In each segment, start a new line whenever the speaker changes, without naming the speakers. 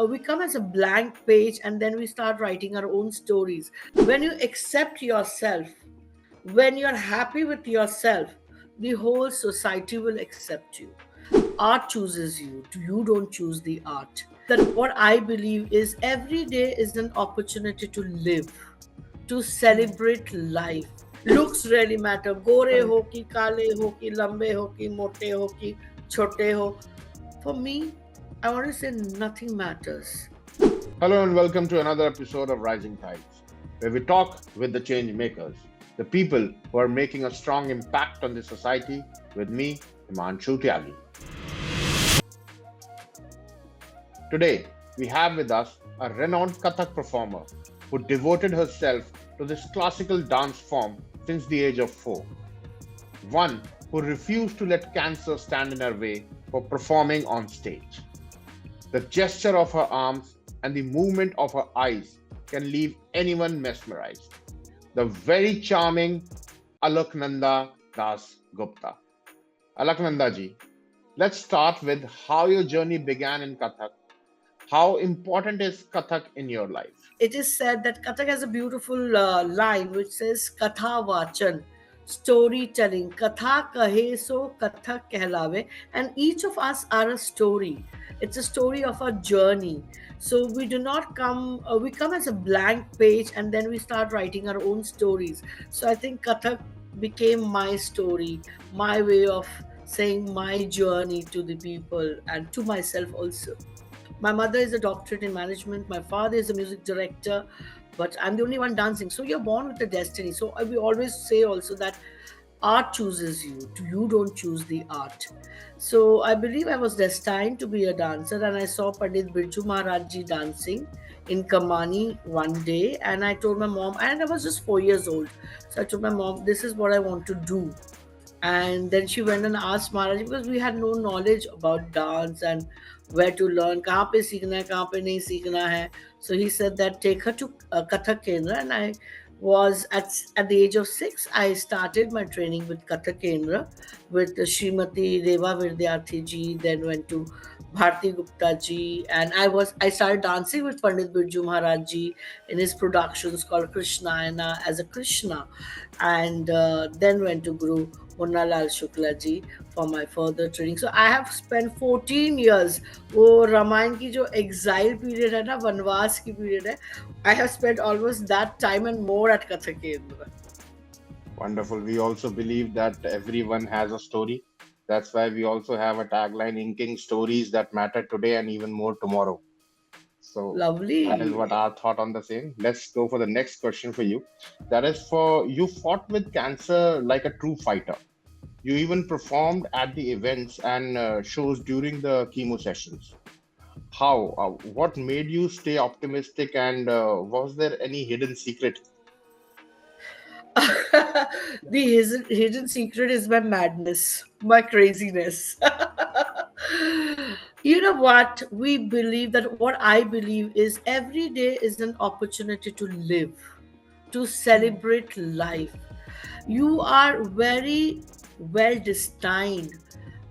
we come as a blank page and then we start writing our own stories. When you accept yourself, when you're happy with yourself, the whole society will accept you. Art chooses you. You don't choose the art. That what I believe is every day is an opportunity to live, to celebrate life. Looks really matter. Gore ho ki kale ho ki lambe ho ki mote ho ki chote ho. For me, I want to say nothing matters.
Hello and welcome to another episode of Rising Tides, where we talk with the change makers, the people who are making a strong impact on the society. With me, Himanshu Tyagi. Today, we have with us a renowned Kathak performer who devoted herself to this classical dance form since the age of 4. One who refused to let cancer stand in her way for performing on stage. The gesture of her arms and the movement of her eyes can leave anyone mesmerized. The very charming Alaknanda Das Gupta. Alaknanda ji, let's start with how your journey began in Kathak. How important is Kathak in your life?
It is said that Kathak has a beautiful line which says Katha Vachan, storytelling. Katha kahe so Kathak kehlave. And each of us are a story. It's a story of a journey. So we do not come, we come as a blank page and then we start writing our own stories. So I think Kathak became my story, my way of saying my journey to the people and to myself also. My mother is a doctorate in management. My father is a music director, but I'm the only one dancing. So you're born with a destiny. So we always say also that art chooses you. You don't choose the art. So I believe I was destined to be a dancer, and I saw Pandit Birju Maharaj ji dancing in Kamani one day, and I told my mom, and I was just 4 years old. So I told my mom, this is what I want to do. And then she went and asked Maharaj because we had no knowledge about dance and where to learn, kahan pe seekhna hai, kahan pe nahi seekhna hai. So he said that take her to Kathak Kendra, and I was at the age of 6. I started my training with Kathak Kendra with Srimati Reva Vidyarthi ji. Then went to Bharti Gupta ji, and I started dancing with Pandit Birju Maharaj ji in his productions called Krishnayana as a Krishna, and then went to Guru Munna Lal Shukla ji for my further training. So I have spent 14 years. वो रामायण की जो exile period है ना, वनवास की period है, I have spent almost that time and more at Kathak Kendra.
Wonderful. We also believe that everyone has a story. That's why we also have a tagline inking stories that matter today and even more tomorrow. So that is
Lovely.
what our thought on the same. Let's go for the next question for you. That is for you fought with cancer like a true fighter. You even performed at the events and shows during the chemo sessions. How? What made you stay optimistic and was there any hidden secret?
The hidden secret is my madness, my craziness. You know what? We believe that what I believe is every day is an opportunity to live, to celebrate life. You are very well destined.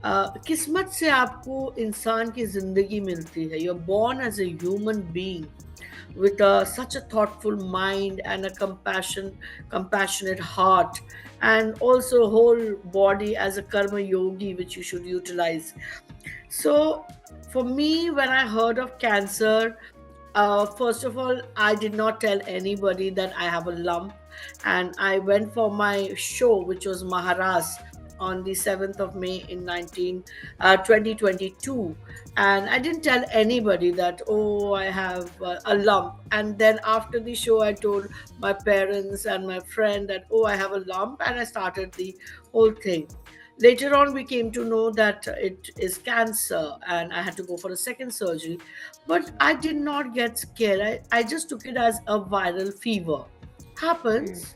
किस्मत से आपको इंसान की जिंदगी मिलती है. You're born as a human being with such a thoughtful mind and a compassionate heart, and also whole body as a karma yogi which you should utilize. So for me, when I heard of cancer, first of all, I did not tell anybody that I have a lump, and I went for my show, which was Maharas, on the 7th of May in 2022. And I didn't tell anybody that, oh, I have a lump. And then after the show, I told my parents and my friend that, oh, I have a lump. And I started the whole thing. Later on, we came to know that it is cancer, and I had to go for a second surgery. But I did not get scared. I just took it as a viral fever.
Hmm.
Happens,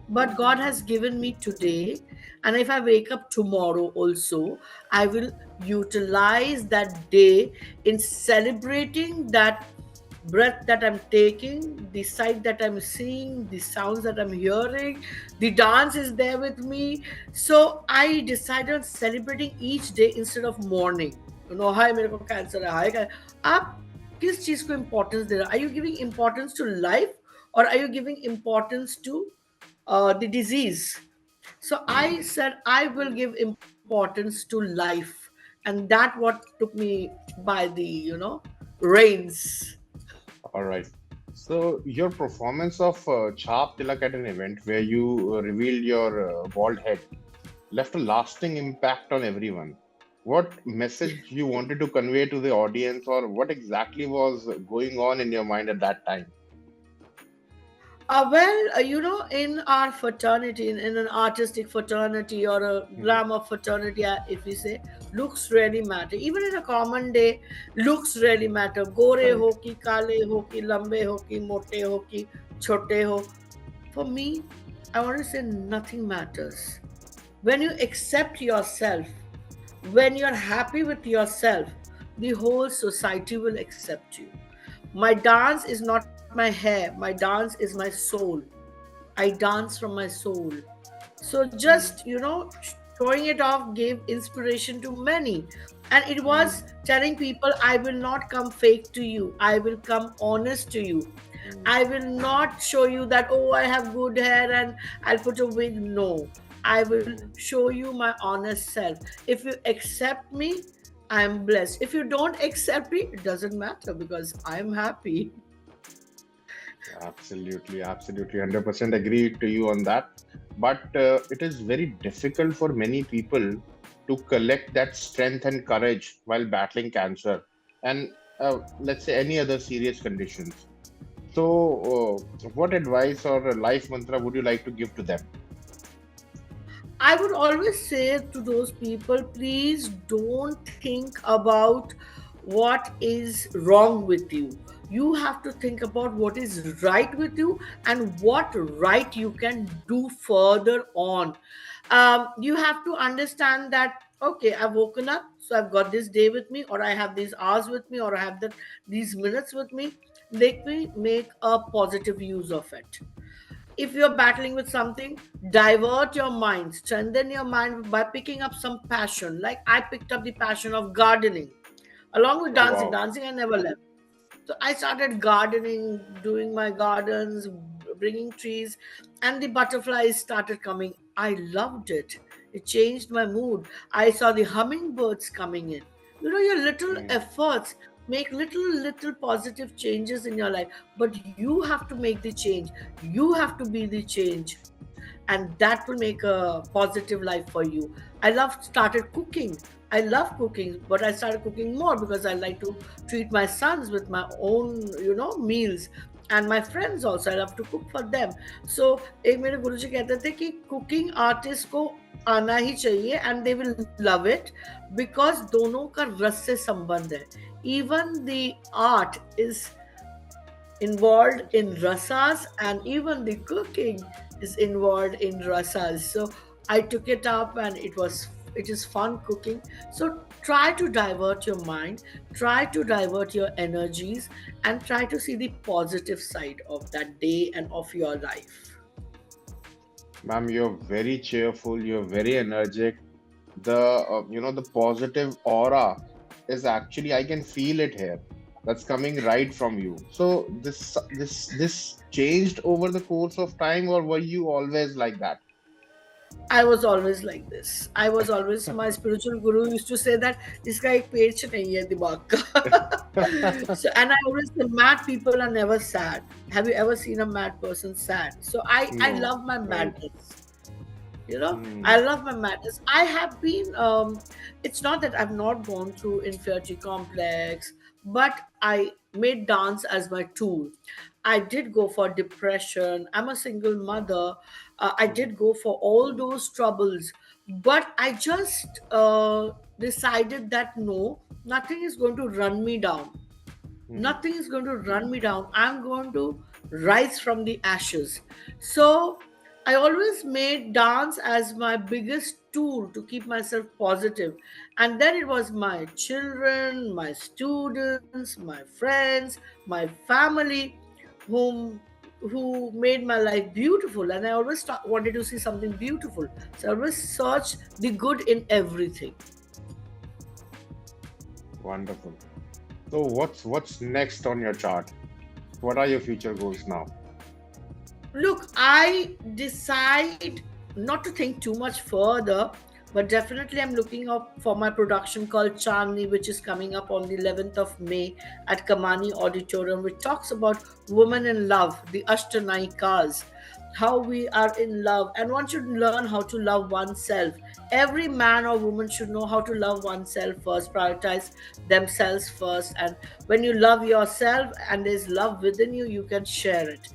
but God has given me today. And if I wake up tomorrow also, I will utilize that day in celebrating that breath that I'm taking, the sight that I'm seeing, the sounds that I'm hearing, the dance is there with me. So I decided on celebrating each day instead of mourning. You know, hi, मेरे को cancer है, hi, up. किस चीज को importance दे रहा, are you giving importance to life or are you giving importance to the disease? So I said I will give importance to life, and that what took me by the reins.
All right. So your performance of Chap Tilak at an event where you revealed your bald head left a lasting impact on everyone. What message you wanted to convey to the audience, or what exactly was going on in your mind at that time?
In our fraternity, in an artistic fraternity or a
Mhm.
glamour fraternity, if we say, looks really matter. Even in a common day, looks really matter. Gore
Right.
ho ki, kale ho ki, lambe ho ki, mote ho ki, chote ho. For me, I want to say nothing matters. When you accept yourself, when you're happy with yourself, the whole society will accept you. My dance is not my hair, my dance is my soul. I dance from my soul. So
Mm.
just, showing it off gave inspiration to many. And it was
Mm.
telling people, I will not come fake to you. I will come honest to you.
Mm.
I will not show you that, oh, I have good hair and I'll put a wig. No, I will
Mm.
show you my honest self. If you accept me, I'm blessed. If you don't accept me, it doesn't matter because I'm happy.
Absolutely, absolutely, 100% agree to you on that. But it is very difficult for many people to collect that strength and courage while battling cancer and let's say any other serious conditions. So, what advice or life mantra would you like to give to them?
I would always say to those people, please don't think about what is wrong with you. You have to think about what is right with you and what right you can do further on. You have to understand that, okay, I've woken up, so I've got this day with me, or I have these hours with me, or I have these minutes with me. Let me make a positive use of it. If you're battling with something, divert your mind, strengthen your mind by picking up some passion. Like I picked up the passion of gardening along with
Oh,
dancing.
wow.
Dancing I never left. So I started gardening, doing my gardens, bringing trees, and the butterflies started coming. I loved it. It changed my mood. I saw the hummingbirds coming in. Your little
Mm.
efforts make little positive changes in your life, but you have to make the change. You have to be the change, and that will make a positive life for you. I love started cooking. I love cooking, but I started cooking more because I like to treat my sons with my own, meals, and my friends also. I love to cook for them. So एक मेरे गुरुजी कहते थे कि cooking artist को आना ही चाहिए and they will love it because दोनों का रस से संबंध है. Even the art is involved in rasas, and even the cooking is involved in rasas. So I took it up, and it is fun cooking. So try to divert your mind, try to divert your energies, and try to see the positive side of that day and of your life.
Ma'am, you're very cheerful, you're very energetic. The the positive aura is actually, I can feel it here. That's coming right from you. So this changed over the course of time, or were you always like that?
I was always like this. I was always, my spiritual guru used to say that इसका एक पेच नहीं है दिमाग का. So, and I always say mad people are never sad. Have you ever seen a mad person sad? So I
No,
love my
right.
madness. I
Hmm.
love my madness. I have been it's not that I've not gone through inferiority complex, but I made dance as my tool. I did go for depression. I'm a single mother. I
Hmm.
did go for all those troubles, but I just decided that no, nothing is going to run me down.
Hmm.
Nothing is going to run me down. I'm going to rise from the ashes. So I always made dance as my biggest tool to keep myself positive. And then it was my children, my students, my friends, my family whom who made my life beautiful. And I always wanted to see something beautiful. So I always search the good in everything.
Wonderful. So what's next on your chart? What are your future goals now?
Look, I decide not to think too much further, but definitely I'm looking up for my production called Chandni, which is coming up on the 11th of May at Kamani Auditorium, which talks about women in love, the Ashtanayikas, how we are in love, and one should learn how to love oneself. Every man or woman should know how to love oneself first, prioritize themselves first, and when you love yourself and there's love within you, you can share it.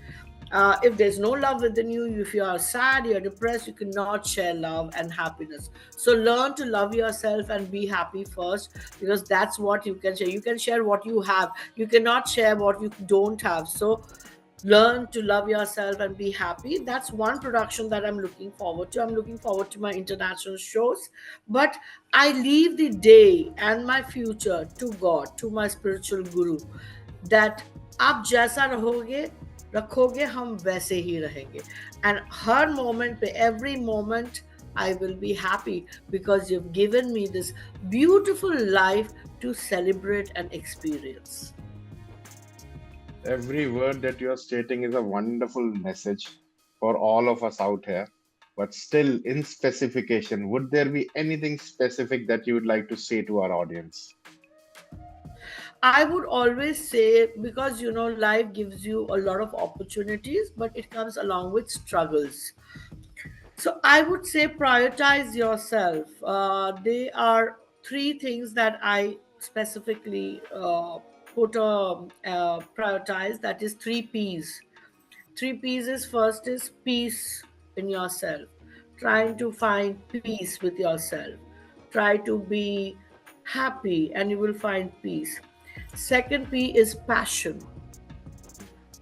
If there's no love within you, if you are sad, you're depressed, you cannot share love and happiness. So learn to love yourself and be happy first, because that's what you can share. You can share what you have, you cannot share what you don't have. So learn to love yourself and be happy. That's one production that I'm looking forward to. I'm looking forward to my international shows, but I leave the day and my future to God, to my spiritual guru, that आप जैसा रहोगे रखोगे हम वैसे ही रहेंगे, and her moment पे, every moment I will be happy because you've given me this beautiful life to celebrate and experience.
Every word that you're stating is a wonderful message for all of us out here. But still, in specification, would there be anything specific that you would like to say to our audience?
I would always say, because life gives you a lot of opportunities, but it comes along with struggles. So I would say prioritize yourself. There are three things that I specifically prioritize. That is three P's. Three P's is, first is peace in yourself. Trying to find peace with yourself. Try to be happy and you will find peace. Second P is passion.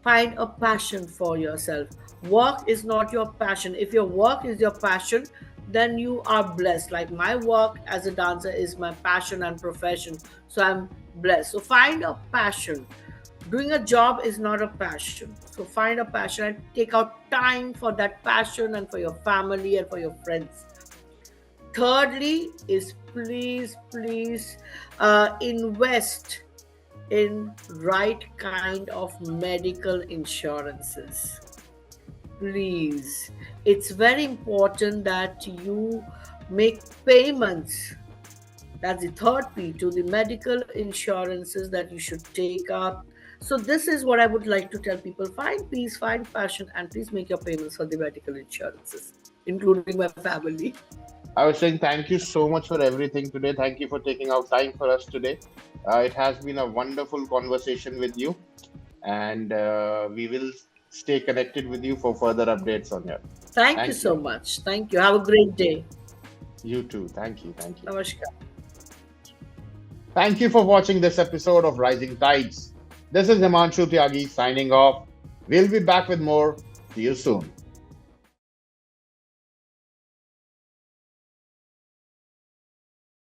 Find a passion for yourself. Work is not your passion. If your work is your passion, then you are blessed. Like my work as a dancer is my passion and profession. So I'm blessed. So find a passion. Doing a job is not a passion. So find a passion and take out time for that passion and for your family and for your friends. Thirdly is, please invest in right kind of medical insurances. Please, it's very important that you make payments. That's the third P, to the medical insurances that you should take up. So this is what I would like to tell people: find peace, find passion, and please make your payments for the medical insurances, including my family.
I was saying thank you so much for everything today. Thank you for taking out time for us today. It has been a wonderful conversation with you, and we will stay connected with you for further updates on here.
Thank you so much. Thank you. Have a great day.
You too. Thank you.
Namaskar.
Thank you for watching this episode of Rising Tides. This is Himanshu Tyagi signing off. We'll be back with more. See you soon.